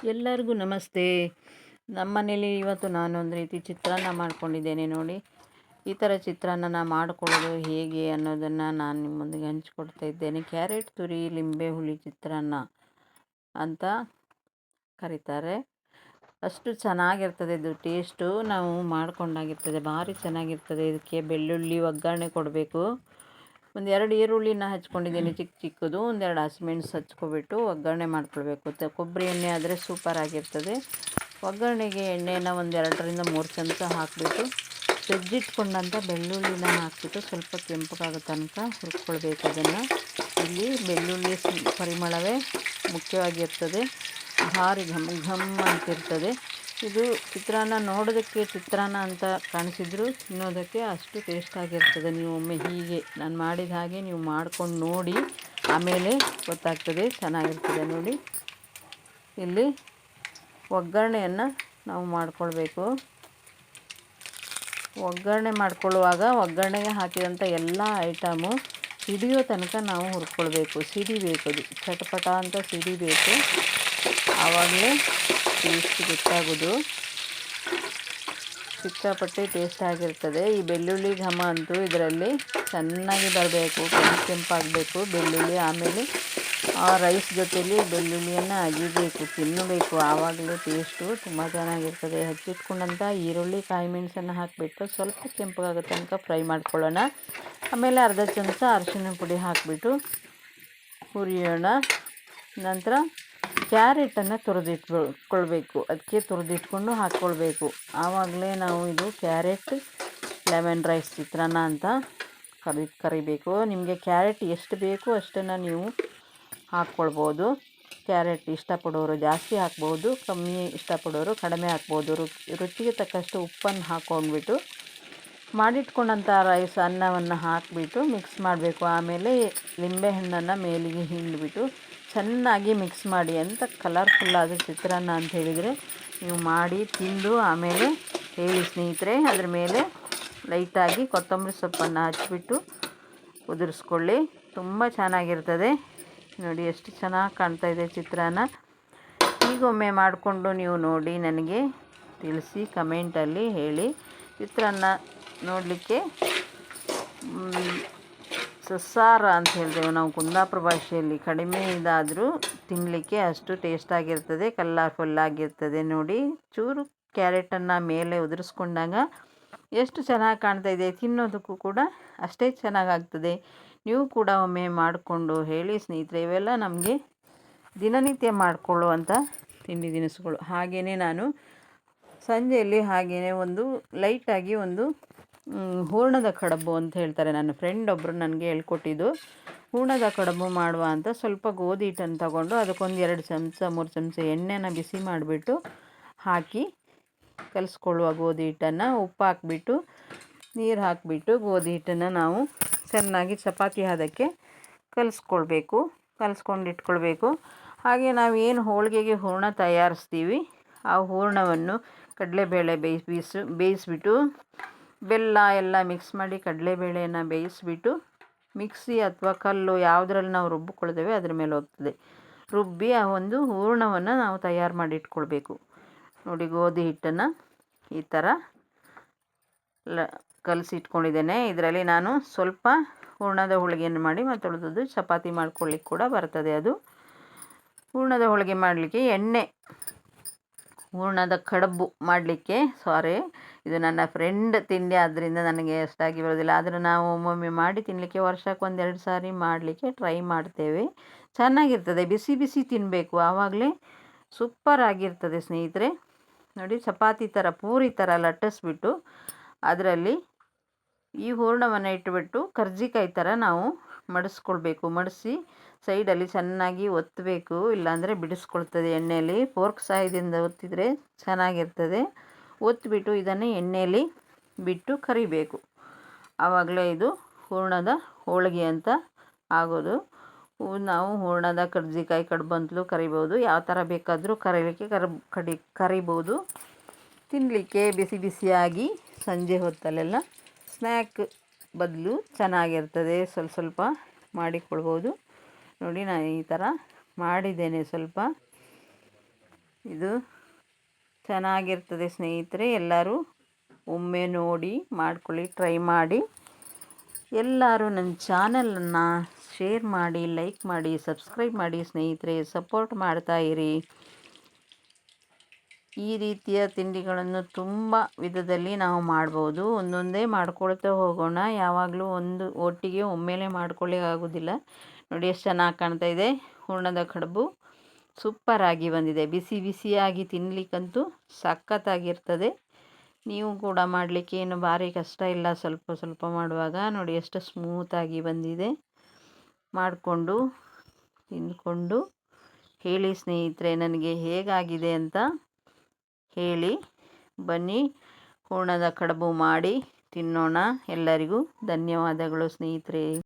ಎಲ್ಲರಿಗೂ ನಮಸ್ತೆ. ನಮ್ಮ ಮನೇಲಿ ಇವತ್ತು ನಾನು ಒಂದು ರೀತಿ ಚಿತ್ರಾನ್ನ ಮಾಡ್ಕೊಂಡಿದ್ದೇನೆ ನೋಡಿ. ಈ ಥರ ಚಿತ್ರಾನ್ನ ಮಾಡ್ಕೊಳ್ಳೋದು ಹೇಗೆ ಅನ್ನೋದನ್ನು ನಾನು ನಿಮ್ಮೊಂದಿಗೆ ಹಂಚ್ಕೊಡ್ತಾ ಇದ್ದೇನೆ. ಕ್ಯಾರೆಟ್ ತುರಿ ಲಿಂಬೆ ಹುಳಿ ಚಿತ್ರಾನ್ನ ಅಂತ ಕರೀತಾರೆ. ಅಷ್ಟು ಚೆನ್ನಾಗಿರ್ತದೆ ಇದು. ಟೇಸ್ಟು ನಾವು ಮಾಡ್ಕೊಂಡಾಗಿರ್ತದೆ, ಭಾರಿ ಚೆನ್ನಾಗಿರ್ತದೆ. ಇದಕ್ಕೆ ಬೆಳ್ಳುಳ್ಳಿ ಒಗ್ಗರಣೆ ಕೊಡಬೇಕು. ಒಂದೆರಡು ಈರುಳ್ಳಿನ ಹಚ್ಕೊಂಡಿದ್ದೀನಿ ಚಿಕ್ಕ ಚಿಕ್ಕದು. ಒಂದೆರಡು ಹಸಿಮೆಣಸು ಹಚ್ಕೊಬಿಟ್ಟು ಒಗ್ಗರಣೆ ಮಾಡ್ಕೊಳ್ಬೇಕು. ಕೊಬ್ಬರಿ ಎಣ್ಣೆ ಆದರೆ ಸೂಪರ್ ಆಗಿರ್ತದೆ. ಒಗ್ಗರಣೆಗೆ ಎಣ್ಣೆನ ಒಂದು 2ರಿಂದ 3 ಚಮಚ ಹಾಕಿಬಿಟ್ಟು ಜಜ್ಜಿಟ್ಕೊಂಡಂಥ ಬೆಳ್ಳುಳ್ಳಿನ ಹಾಕಿಬಿಟ್ಟು ಸ್ವಲ್ಪ ಕೆಂಪಗಾಗೋ ತನಕ ಹುರ್ಕೊಳ್ಬೇಕು ಅದನ್ನು. ಇಲ್ಲಿ ಬೆಳ್ಳುಳ್ಳಿ ಪರಿಮಳವೇ ಮುಖ್ಯವಾಗಿರ್ತದೆ. ಭಾರಿ ಘಮ್ ಘಮ್ ಅಂತಿರ್ತದೆ. ಇದು ಚಿತ್ರಾನ್ನ ನೋಡೋದಕ್ಕೆ ಚಿತ್ರಾನ್ನ ಅಂತ ಕಾಣಿಸಿದ್ರು ತಿನ್ನೋದಕ್ಕೆ ಅಷ್ಟು ಟೇಸ್ಟಾಗಿರ್ತದೆ. ನೀವು ಒಮ್ಮೆ ಹೀಗೆ ನಾನು ಮಾಡಿದ ಹಾಗೆ ನೀವು ಮಾಡ್ಕೊಂಡು ನೋಡಿ, ಆಮೇಲೆ ಗೊತ್ತಾಗ್ತದೆ ಚೆನ್ನಾಗಿರ್ತದೆ ನೋಡಿ. ಇಲ್ಲಿ ಒಗ್ಗರಣೆಯನ್ನು ನಾವು ಮಾಡ್ಕೊಳ್ಬೇಕು. ಒಗ್ಗರಣೆ ಮಾಡ್ಕೊಳ್ಳುವಾಗ ಒಗ್ಗರಣೆಗೆ ಹಾಕಿದಂಥ ಎಲ್ಲ ಐಟಮು ಸಿಡಿಯೋ ತನಕ ನಾವು ಹುರ್ಕೊಳ್ಬೇಕು. ಸಿಡಿಬೇಕು, ಅದು ಚಟಪಟ ಅಂತ ಸಿಡಿಬೇಕು. ಆವಾಗಲೇ ಟೇಸ್ಟ್ ಗೊತ್ತಾಗೋದು. ಸಿಕ್ಕಾಪಟ್ಟೆ ಟೇಸ್ಟ್ ಆಗಿರ್ತದೆ. ಈ ಬೆಳ್ಳುಳ್ಳಿ ಘಮ ಅಂತೂ ಇದರಲ್ಲಿ ಚೆನ್ನಾಗಿ ಬರಬೇಕು, ಕೆಂಪಾಗಬೇಕು ಬೆಳ್ಳುಳ್ಳಿ. ಆಮೇಲೆ ಆ ರೈಸ್ ಜೊತೆಲಿ ಬೆಳ್ಳುಳ್ಳಿಯನ್ನು ಅಗಿಬೇಕು, ತಿನ್ನಬೇಕು. ಆವಾಗಲೇ ಟೇಸ್ಟು ತುಂಬ ಚೆನ್ನಾಗಿರ್ತದೆ. ಹಚ್ಚಿಟ್ಕೊಂಡಂಥ ಈರುಳ್ಳಿ ಕಾಯಿ ಮೆಣಸನ್ನು ಹಾಕಿಬಿಟ್ಟು ಸ್ವಲ್ಪ ಕೆಂಪಗಾಗೋ ತನಕ ಫ್ರೈ ಮಾಡ್ಕೊಳ್ಳೋಣ. ಆಮೇಲೆ ಅರ್ಧ ಚಮಚ ಅರಿಶಿನ ಪುಡಿ ಹುರಿಯೋಣ. ನಂತರ ಕ್ಯಾರೆಟನ್ನು ತುರಿದಿಟ್ಕೊಳ್ಬೇಕು. ಅದಕ್ಕೆ ತುರಿದಿಟ್ಕೊಂಡು ಹಾಕ್ಕೊಳ್ಬೇಕು. ಆವಾಗಲೇ ನಾವು ಇದು ಕ್ಯಾರೆಟ್ ಲೆಮನ್ ರೈಸ್ ಚಿತ್ರಾನ್ನ ಅಂತ ಕರಿಬೇಕು. ನಿಮಗೆ ಕ್ಯಾರೆಟ್ ಎಷ್ಟು ಬೇಕು ಅಷ್ಟನ್ನು ನೀವು ಹಾಕ್ಕೊಳ್ಬೋದು. ಕ್ಯಾರೆಟ್ ಇಷ್ಟಪಡೋರು ಜಾಸ್ತಿ ಹಾಕ್ಬೋದು, ಕಮ್ಮಿ ಇಷ್ಟಪಡೋರು ಕಡಿಮೆ ಹಾಕ್ಬೋದು. ರುಚಿಗೆ ತಕ್ಕಷ್ಟು ಉಪ್ಪನ್ನು ಹಾಕ್ಕೊಂಡ್ಬಿಟ್ಟು ಮಾಡಿಟ್ಕೊಂಡಂಥ ರೈಸ್ ಅನ್ನವನ್ನು ಹಾಕಿಬಿಟ್ಟು ಮಿಕ್ಸ್ ಮಾಡಬೇಕು. ಆಮೇಲೆ ಲಿಂಬೆಹಣ್ಣನ್ನು ಮೇಲಿಗೆ ಹಿಂಡಿಬಿಟ್ಟು ಚೆನ್ನಾಗಿ ಮಿಕ್ಸ್ ಮಾಡಿ. ಅಂತ ಕಲರ್ಫುಲ್ಲಾದ ಚಿತ್ರಾನ್ನ ಅಂತ ಹೇಳಿದರೆ ನೀವು ಮಾಡಿ ತಿಂದು ಆಮೇಲೆ ಹೇಳಿ ಸ್ನೇಹಿತರೆ. ಅದ್ರ ಮೇಲೆ ಲೈಟಾಗಿ ಕೊತ್ತಂಬರಿ ಸೊಪ್ಪನ್ನು ಹಚ್ಚಿಬಿಟ್ಟು ಉದುರಿಸ್ಕೊಳ್ಳಿ. ತುಂಬ ಚೆನ್ನಾಗಿರ್ತದೆ ನೋಡಿ. ಎಷ್ಟು ಚೆನ್ನಾಗಿ ಕಾಣ್ತಾ ಇದೆ ಚಿತ್ರಾನ್ನ. ಈಗೊಮ್ಮೆ ಮಾಡಿಕೊಂಡು ನೀವು ನೋಡಿ ನನಗೆ ತಿಳಿಸಿ, ಕಮೆಂಟಲ್ಲಿ ಹೇಳಿ. ಚಿತ್ರಾನ್ನ ನೋಡಲಿಕ್ಕೆ ಸಸ್ಸಾರ ಅಂತ ಹೇಳ್ತೇವೆ ನಾವು ಕುಂದಾಪುರ ಭಾಷೆಯಲ್ಲಿ. ಕಡಿಮೆ ಇದಾದರೂ ತಿನ್ನಲಿಕ್ಕೆ ಅಷ್ಟು ಟೇಸ್ಟಾಗಿರ್ತದೆ, ಕಲರ್ಫುಲ್ಲಾಗಿರ್ತದೆ ನೋಡಿ. ಚೂರು ಕ್ಯಾರೆಟನ್ನು ಮೇಲೆ ಉದುರಿಸ್ಕೊಂಡಾಗ ಎಷ್ಟು ಚೆನ್ನಾಗಿ ಕಾಣ್ತಾ ಇದೆ, ತಿನ್ನೋದಕ್ಕೂ ಕೂಡ ಅಷ್ಟೇ ಚೆನ್ನಾಗಾಗ್ತದೆ. ನೀವು ಕೂಡ ಒಮ್ಮೆ ಮಾಡಿಕೊಂಡು ಹೇಳಿ ಸ್ನೇಹಿತರೆ. ಇವೆಲ್ಲ ನಮಗೆ ದಿನನಿತ್ಯ ಮಾಡಿಕೊಳ್ಳುವಂಥ ತಿಂಡಿ ತಿನಿಸುಗಳು. ಹಾಗೆಯೇ ನಾನು ಸಂಜೆಯಲ್ಲಿ ಹಾಗೆಯೇ ಒಂದು ಲೈಟಾಗಿ ಒಂದು ಹೂರ್ಣದ ಕಡುಬು ಅಂತ ಹೇಳ್ತಾರೆ. ನನ್ನ ಫ್ರೆಂಡ್ ಒಬ್ಬರು ನನಗೆ ಹೇಳ್ಕೊಟ್ಟಿದ್ದು. ಹೂರ್ಣದ ಕಡುಬು ಮಾಡುವ ಅಂತ ಸ್ವಲ್ಪ ಗೋಧಿ ಹಿಟ್ಟನ್ನು ತಗೊಂಡು ಅದಕ್ಕೊಂದು 2 ಚಮಚ 3 ಚಮಚ ಎಣ್ಣೆನ ಬಿಸಿ ಮಾಡಿಬಿಟ್ಟು ಹಾಕಿ ಕಲಿಸ್ಕೊಳ್ಳುವ ಗೋಧಿ ಹಿಟ್ಟನ್ನು. ಉಪ್ಪು ಹಾಕಿಬಿಟ್ಟು ನೀರು ಹಾಕಿಬಿಟ್ಟು ಗೋಧಿ ಹಿಟ್ಟನ್ನು ನಾವು ಚೆನ್ನಾಗಿ ಚಪಾತಿ ಹದಕ್ಕೆ ಕಲಿಸ್ಕೊಂಡು ಇಟ್ಕೊಳ್ಬೇಕು. ಹಾಗೆ ನಾವು ಏನು ಹೋಳಿಗೆಗೆ ಹೂರಣ ತಯಾರಿಸ್ತೀವಿ ಆ ಹೂರಣವನ್ನು ಕಡಲೆಬೇಳೆ ಬೇಯಿಸ್ಬಿಟ್ಟು ಬೆಲ್ಲ ಎಲ್ಲ ಮಿಕ್ಸ್ ಮಾಡಿ ಕಡಲೆಬೇಳೆಯನ್ನು ಬೇಯಿಸ್ಬಿಟ್ಟು ಮಿಕ್ಸಿ ಅಥವಾ ಕಲ್ಲು ಯಾವುದ್ರಲ್ಲಿ ನಾವು ರುಬ್ಬಿಕೊಳ್ತೇವೆ ಅದ್ರ ಮೇಲೆ ಹೋಗ್ತದೆ ರುಬ್ಬಿ ಆ ಒಂದು ಹೂರಣವನ್ನು ನಾವು ತಯಾರು ಮಾಡಿ ಇಟ್ಕೊಳ್ಬೇಕು ನೋಡಿ. ಗೋಧಿ ಹಿಟ್ಟನ್ನು ಈ ಥರ ಕಲಸಿ ಇಟ್ಕೊಂಡಿದ್ದೇನೆ. ಇದರಲ್ಲಿ ನಾನು ಸ್ವಲ್ಪ ಹೂರಣದ ಹೋಳಿಗೆಯನ್ನು ಮಾಡಿ ಮತ್ತು ಉಳಿದದ್ದು ಚಪಾತಿ ಮಾಡ್ಕೊಳ್ಳಿಕ್ಕೆ ಕೂಡ ಬರ್ತದೆ. ಅದು ಹೂರಣದ ಹೋಳಿಗೆ ಮಾಡಲಿಕ್ಕೆ ಹೂರಣದ ಕಡುಬು ಮಾಡಲಿಕ್ಕೆ ಇದು ನನ್ನ ಫ್ರೆಂಡ್ ತಿಂಡಿ ಆದ್ದರಿಂದ ನನಗೆ ಅಷ್ಟಾಗಿ ಬರೋದಿಲ್ಲ. ಆದರೂ ನಾವು ಒಮ್ಮೊಮ್ಮೆ ಮಾಡಿ ತಿನ್ನಲಿಕ್ಕೆ ವರ್ಷಕ್ಕೆ 1-2 ಸಾರಿ ಮಾಡಲಿಕ್ಕೆ ಟ್ರೈ ಮಾಡ್ತೇವೆ. ಚೆನ್ನಾಗಿರ್ತದೆ. ಬಿಸಿ ಬಿಸಿ ತಿನ್ನಬೇಕು, ಆವಾಗಲೇ ಸೂಪರ್ ಆಗಿರ್ತದೆ ಸ್ನೇಹಿತರೆ ನೋಡಿ. ಚಪಾತಿ ಥರ ಪೂರಿ ಥರ ಲಟ್ಟಿಸ್ಬಿಟ್ಟು ಅದರಲ್ಲಿ ಈ ಹೂರಣವನ್ನು ಇಟ್ಟುಬಿಟ್ಟು ಕರ್ಜಿಕಾಯಿ ಥರ ನಾವು ಮಡಿಸ್ಕೊಳ್ಬೇಕು. ಮಡಿಸಿ ಸೈಡಲ್ಲಿ ಚೆನ್ನಾಗಿ ಒತ್ತಬೇಕು, ಇಲ್ಲಾಂದರೆ ಬಿಡಿಸ್ಕೊಳ್ತದೆ ಎಣ್ಣೆಯಲ್ಲಿ. ಫೋರ್ಕ್ ಸಹಾಯದಿಂದ ಒತ್ತಿದರೆ ಚೆನ್ನಾಗಿರ್ತದೆ. ಒತ್ತಿಬಿಟ್ಟು ಇದನ್ನು ಎಣ್ಣೆಯಲ್ಲಿ ಬಿಟ್ಟು ಕರಿಬೇಕು. ಆವಾಗಲೇ ಇದು ಹೂರಣದ ಹೋಳಿಗೆ ಅಂತ ಆಗೋದು. ನಾವು ಹೂರಣದ ಕರ್ಜಿಕಾಯಿ ಕಡುಬು ಅಂತಲೂ ಕರಿಬೋದು. ಯಾವ ಥರ ಬೇಕಾದರೂ ಕರಿಬೋದು. ತಿನ್ನಲಿಕ್ಕೆ ಬಿಸಿ ಬಿಸಿಯಾಗಿ ಸಂಜೆ ಹೊತ್ತಲ್ಲೆಲ್ಲ ಸ್ನ್ಯಾಕ್ ಬದಲು ಚೆನ್ನಾಗಿರ್ತದೆ. ಸ್ವಲ್ಪ ಮಾಡಿಕೊಳ್ಬೋದು ನೋಡಿ. ನಾನು ಈ ಥರ ಮಾಡಿದ್ದೇನೆ ಸ್ವಲ್ಪ. ಇದು ಚೆನ್ನಾಗಿರ್ತದೆ ಸ್ನೇಹಿತರೆ. ಎಲ್ಲರೂ ಒಮ್ಮೆ ನೋಡಿ ಮಾಡ್ಕೊಳ್ಳಿ, ಟ್ರೈ ಮಾಡಿ. ಎಲ್ಲರೂ ನನ್ನ ಚಾನಲನ್ನು ಶೇರ್ ಮಾಡಿ, ಲೈಕ್ ಮಾಡಿ, ಸಬ್ಸ್ಕ್ರೈಬ್ ಮಾಡಿ ಸ್ನೇಹಿತರೆ. ಸಪೋರ್ಟ್ ಮಾಡ್ತಾಯಿರಿ. ಈ ರೀತಿಯ ತಿಂಡಿಗಳನ್ನು ತುಂಬ ವಿಧದಲ್ಲಿ ನಾವು ಮಾಡ್ಬೋದು. ಒಂದೊಂದೇ ಮಾಡ್ಕೊಳ್ತಾ ಹೋಗೋಣ. ಯಾವಾಗಲೂ ಒಂದು ಒಟ್ಟಿಗೆ ಒಮ್ಮೆಲೇ ಮಾಡ್ಕೊಳ್ಳಿ ಆಗೋದಿಲ್ಲ. ನೋಡಿ ಎಷ್ಟು ಚೆನ್ನಾಗಿ ಕಾಣ್ತಾ ಇದೆ. ಹೂರ್ಣದ ಕಡುಬು ಸೂಪರಾಗಿ ಬಂದಿದೆ. ಬಿಸಿ ಬಿಸಿಯಾಗಿ ತಿನ್ನಲಿಕ್ಕಂತೂ ಸಖತ್ತಾಗಿರ್ತದೆ. ನೀವು ಕೂಡ ಮಾಡಲಿಕ್ಕೆ ಏನು ಭಾರಿ ಕಷ್ಟ ಇಲ್ಲ. ಸ್ವಲ್ಪ ಸ್ವಲ್ಪ ಮಾಡುವಾಗ ನೋಡಿ ಎಷ್ಟು ಸ್ಮೂತಾಗಿ ಬಂದಿದೆ. ಮಾಡಿಕೊಂಡು ತಿಂದ್ಕೊಂಡು ಹೇಳಿ ಸ್ನೇಹಿತರೆ ನನಗೆ ಹೇಗಾಗಿದೆ ಅಂತ ಹೇಳಿ. ಬನ್ನಿ ಹೂರ್ಣದ ಕಡುಬು ಮಾಡಿ ತಿನ್ನೋಣ. ಎಲ್ಲರಿಗೂ ಧನ್ಯವಾದಗಳು ಸ್ನೇಹಿತರೆ.